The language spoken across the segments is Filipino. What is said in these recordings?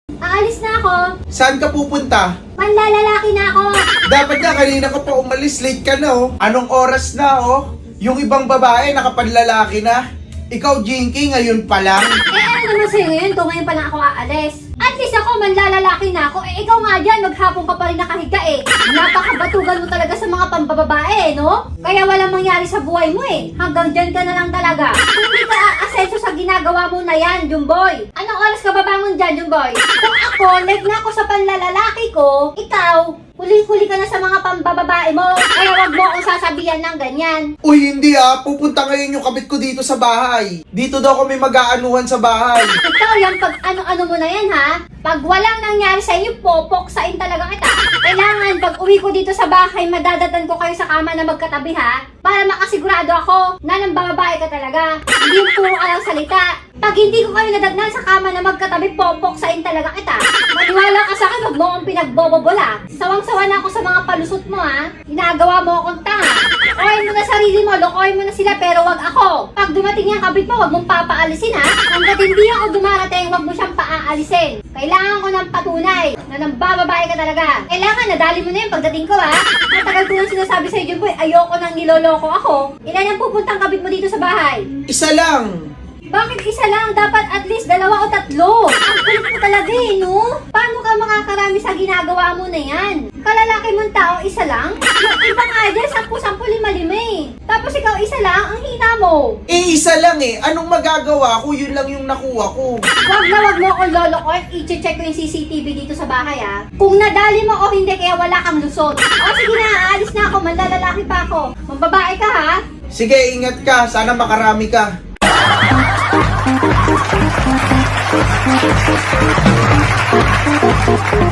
Aalis na ako. Saan ka pupunta? Manlalalaki na ako. Dapat na, kanina ka pa umalis, late ka na oh. Anong oras na oh? Yung ibang babae nakapanlalaki na. Ikaw, Jinky, ngayon pa lang. Ano naman sa'yo ngayon kung ngayon pa lang ako aalis? At least ako, manlalalaki na ako. Ikaw nga dyan, maghapon ka pa rin nakahiga Napakabatugan mo talaga sa mga pambababae, no? Kaya walang mangyari sa buhay mo Hanggang dyan ka na lang talaga. Hindi ka aasenso sa ginagawa mo na yan, Jumboy. Anong oras ka babangon dyan, Jumboy? Kung ako, like na ako sa panlalalaki ko, ikaw, huli-huli ka na sa mga pambababae mo. Kaya wag mo akong sasabihan ng ganyan. Uy, hindi pupunta ngayon yung kabit ko dito sa bahay. Dito daw kami mag-aanuhan sa bahay. Ikaw yan, pag ano-ano mo na yan, ha? Pag walang nangyari sa inyo, popoksain talaga kita. Kailangan, pag uwi ko dito sa bahay, madadatan ko kayo sa kama na magkatabi, ha? Para makasigurado ako na nang babae ka talaga. Hindi yung puro ka lang salita. Pag hindi ko kayo nadatnan sa kama na magkatabi, popoksain talaga kita. Maniwala ka sa akin, wag mo akong pinagbobobola. Sawang-sawa na ako sa mga palusot mo, ha? Ginagawa mo akong tanga. Lokohin mo na sarili mo, lokohin mo na sila, pero wag ako. Pag dumating yung kabit mo, wag mong papaalisin, ha? Hanggat hindi ako dumarating, wag mo siyang paaalisin. Kailangan ko ng patunay na nambababae ka talaga. Kailangan, nadali mo na yun pagdating ko, ha? Matagal ko nang sinasabi sa'yo, Jumboy, ayoko nang niloloko ako. Ilan ang pupuntang kabit mo dito sa bahay? Isa lang. Bakit isa lang? Dapat at least 2 o 3. Ang kulit mo talaga no? Paano ka makakarami sa ginagawa mo na yan? Kalalaki mong tao, isa lang? Yung iba nga dyan, 10, 5 Tapos ikaw isa lang, ang hina mo. Isa lang Anong magagawa ko? Yun lang yung nakuha ko. Wag mo akong lolokohin. I-check ko yung CCTV dito sa bahay Kung nadali mo o hindi, kaya wala kang lusot. O sige na, aalis na ako. Manlalalaki pa ako. Mambabae ka ha? Sige, ingat ka. Sana makarami ka.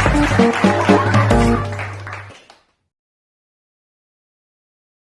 Thank you.